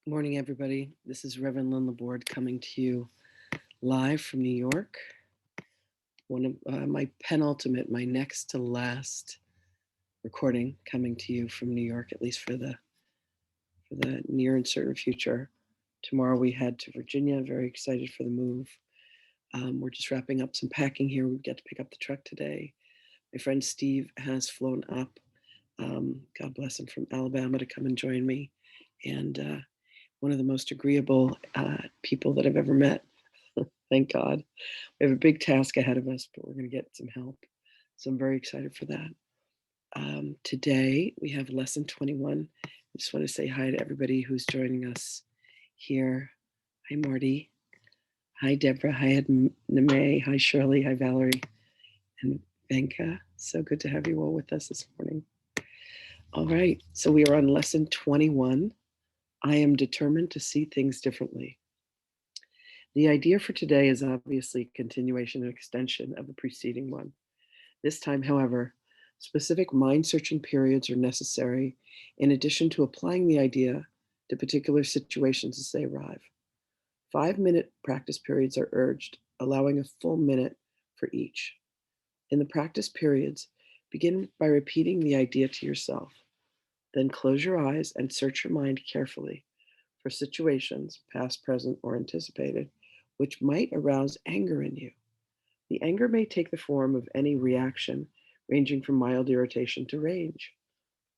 Morning, everybody. This is Reverend Lynn LaBorde coming to you live from New York. One of my penultimate, my next to last recording coming to you from New York, at least for the near and certain future. Tomorrow we head to Virginia. Very excited for the move. We're just wrapping up some packing here. We get to pick up the truck today. My friend Steve has flown up. God bless him, from Alabama to come and join me, and one of the most agreeable people that I've ever met. Thank God. We have a big task ahead of us, but we're going to get some help. So I'm very excited for that. Today we have lesson 21. I just want to say hi to everybody who's joining us here. Hi, Marty. Hi, Deborah. Hi, Name. Hi, Shirley. Hi, Valerie. And Venka. So good to have you all with us this morning. All right. So we are on lesson 21. I am determined to see things differently. The idea for today is obviously a continuation and extension of the preceding one. This time, however, specific mind-searching periods are necessary in addition to applying the idea to particular situations as they arrive. 5-minute practice periods are urged, allowing a full minute for each. In the practice periods, begin by repeating the idea to yourself. Then close your eyes and search your mind carefully for situations, past, present, or anticipated, which might arouse anger in you. The anger may take the form of any reaction, ranging from mild irritation to rage.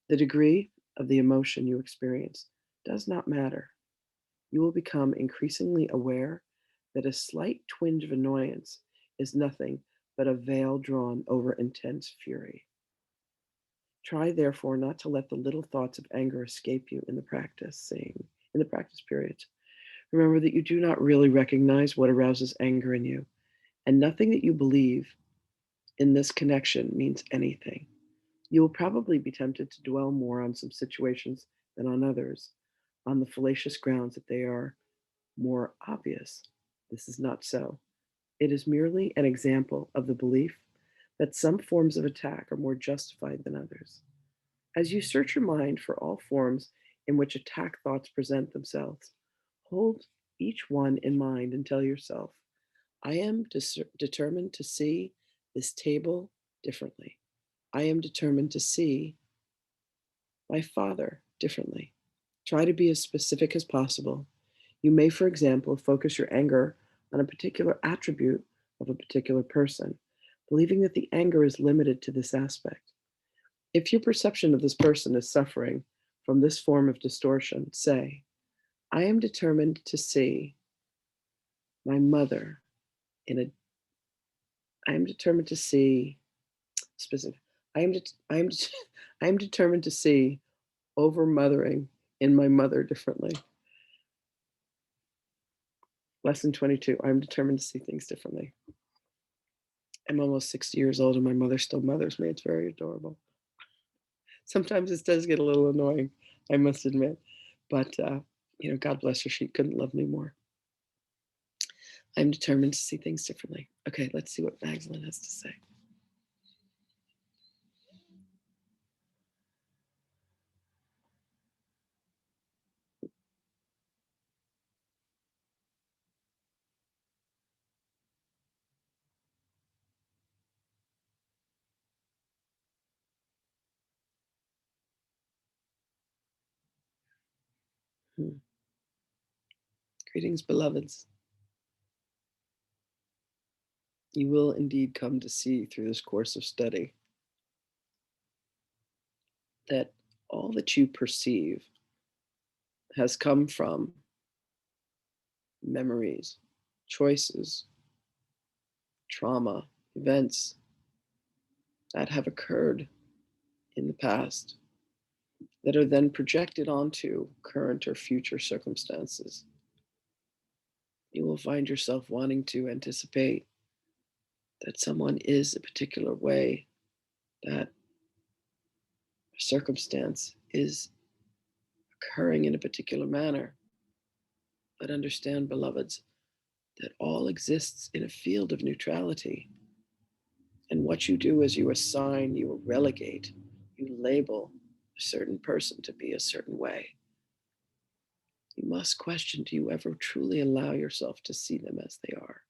The degree of the emotion you experience does not matter. You will become increasingly aware that a slight twinge of annoyance is nothing but a veil drawn over intense fury. Try, therefore, not to let the little thoughts of anger escape you in the practice periods. Remember that you do not really recognize what arouses anger in you, and nothing that you believe in this connection means anything. You will probably be tempted to dwell more on some situations than on others, on the fallacious grounds that they are more obvious. This is not so. It is merely an example of the belief that some forms of attack are more justified than others. As you search your mind for all forms in which attack thoughts present themselves, hold each one in mind and tell yourself, I am determined to see this table differently. I am determined to see my father differently. Try to be as specific as possible. You may, for example, focus your anger on a particular attribute of a particular person, believing that the anger is limited to this aspect. If your perception of this person is suffering from this form of distortion, say, I am determined to see my mother in a I am determined to see specific. I am det I am det I am determined to see over mothering in my mother differently. Lesson 22. I'm determined to see things differently. I'm almost 60 years old and my mother still mothers me. It's very adorable. Sometimes it does get a little annoying, I must admit. But, God bless her. She couldn't love me more. I'm determined to see things differently. Okay, let's see what Magdalene has to say. Hmm. Greetings, beloveds. You will indeed come to see through this course of study that all that you perceive has come from memories, choices, trauma, events that have occurred in the past that are then projected onto current or future circumstances. You will find yourself wanting to anticipate that someone is a particular way, that a circumstance is occurring in a particular manner. But understand, beloveds, that all exists in a field of neutrality. And what you do is you assign, you relegate, you label a certain person to be a certain way. You must question, do you ever truly allow yourself to see them as they are?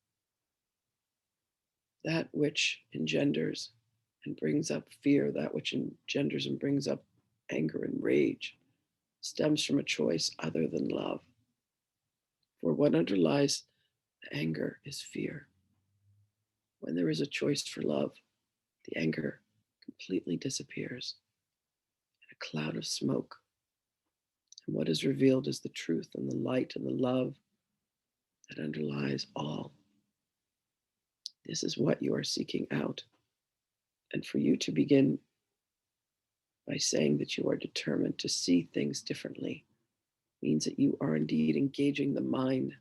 That which engenders and brings up fear, that which engenders and brings up anger and rage, stems from a choice other than love. For what underlies the anger is fear. When there is a choice for love, the anger completely disappears in a cloud of smoke. And what is revealed is the truth and the light and the love that underlies all. This is what you are seeking out. And for you to begin by saying that you are determined to see things differently means that you are indeed engaging the mind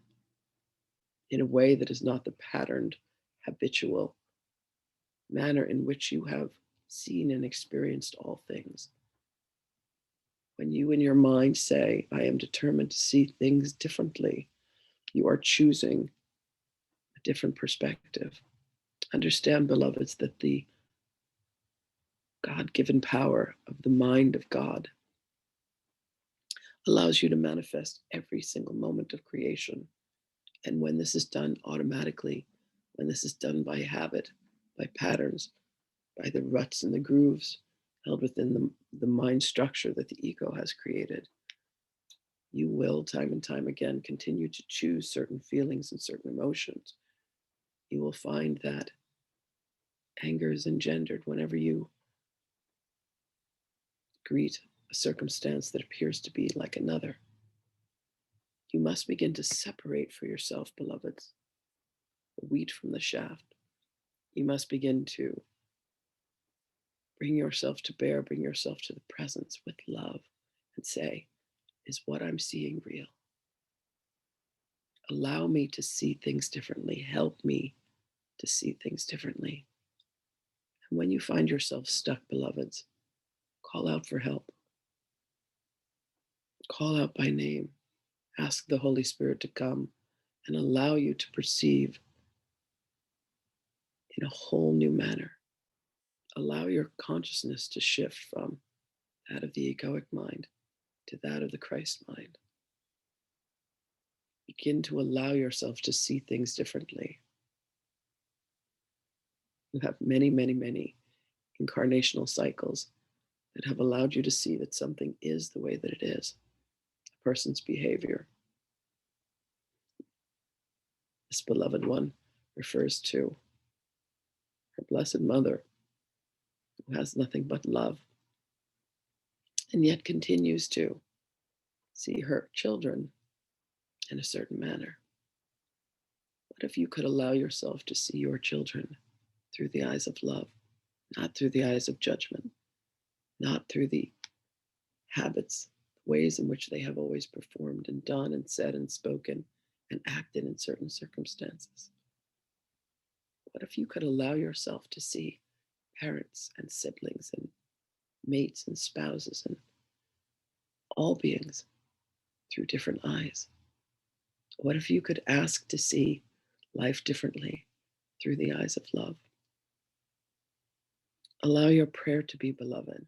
in a way that is not the patterned, habitual manner in which you have seen and experienced all things. When you in your mind say, I am determined to see things differently, you are choosing a different perspective. Understand, beloveds, that the God given power of the mind of God allows you to manifest every single moment of creation. And when this is done automatically, when this is done by habit, by patterns, by the ruts and the grooves held within the mind structure that the ego has created, you will time and time again continue to choose certain feelings and certain emotions. You will find that anger is engendered whenever you greet a circumstance that appears to be like another. You must begin to separate for yourself, beloveds, the wheat from the shaft. You must begin to bring yourself to bear, bring yourself to the presence with love and say, is what I'm seeing real? Allow me to see things differently. Help me to see things differently. And when you find yourself stuck, beloveds, call out for help. Call out by name. Ask the Holy Spirit to come and allow you to perceive in a whole new manner. Allow your consciousness to shift from that of the egoic mind to that of the Christ mind. Begin to allow yourself to see things differently. You have many, many, many incarnational cycles that have allowed you to see that something is the way that it is. A person's behavior. This beloved one refers to her Blessed Mother, who has nothing but love, and yet continues to see her children in a certain manner. What if you could allow yourself to see your children through the eyes of love, not through the eyes of judgment, not through the habits, ways in which they have always performed and done and said and spoken and acted in certain circumstances? What if you could allow yourself to see parents and siblings and mates and spouses and all beings through different eyes? What if you could ask to see life differently through the eyes of love? Allow your prayer to be, beloved,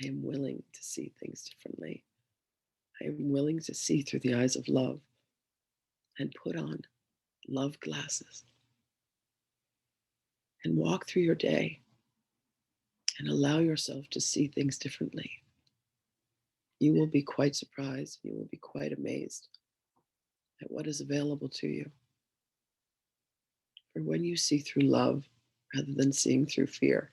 I am willing to see things differently. I am willing to see through the eyes of love and put on love glasses and walk through your day and allow yourself to see things differently. You will be quite surprised. You will be quite amazed at what is available to you. For when you see through love rather than seeing through fear,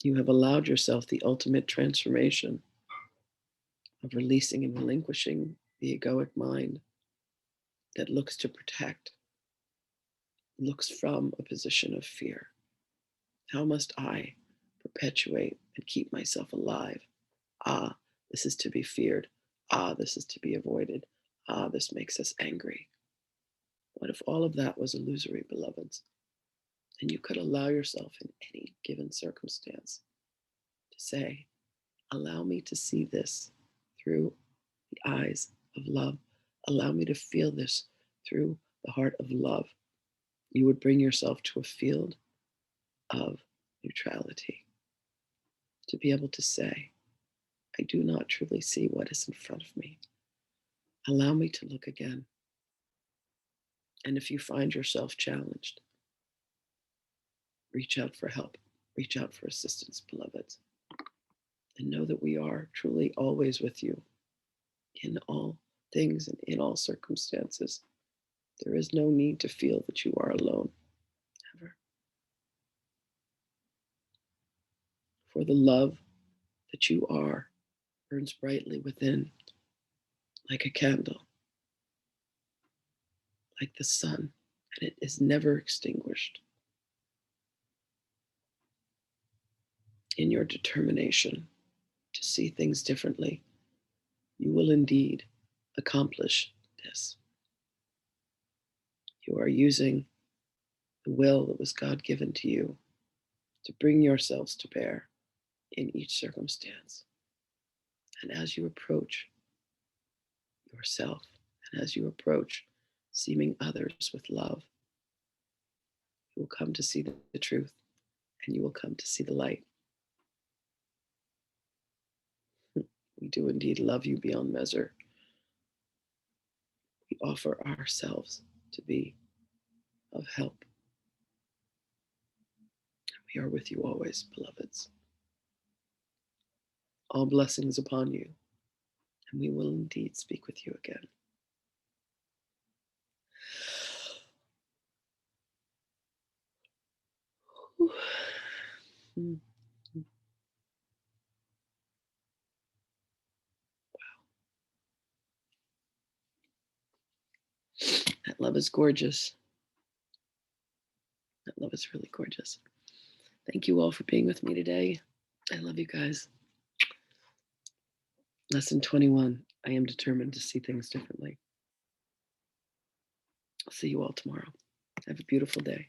you have allowed yourself the ultimate transformation of releasing and relinquishing the egoic mind that looks to protect, looks from a position of fear. How must I perpetuate and keep myself alive? Ah, this is to be feared. Ah, this is to be avoided. Ah, this makes us angry. What if all of that was illusory, beloveds? And you could allow yourself in any given circumstance to say, allow me to see this through the eyes of love. Allow me to feel this through the heart of love. You would bring yourself to a field of neutrality, to be able to say, I do not truly see what is in front of me. Allow me to look again. And if you find yourself challenged, reach out for help, reach out for assistance, beloveds, and know that we are truly always with you in all things and in all circumstances. There is no need to feel that you are alone, ever. For the love that you are burns brightly within, like a candle, like the sun, and it is never extinguished. In your determination to see things differently, you will indeed accomplish this. You are using the will that was God given to you to bring yourselves to bear in each circumstance. And as you approach yourself, and as you approach seeming others with love, you will come to see the truth, and you will come to see the light. We do indeed love you beyond measure. We offer ourselves to be of help. We are with you always, beloveds. All blessings upon you, and we will indeed speak with you again. That love is gorgeous. That love is really gorgeous. Thank you all for being with me today. I love you guys. Lesson 21. I am determined to see things differently. I'll see you all tomorrow. Have a beautiful day.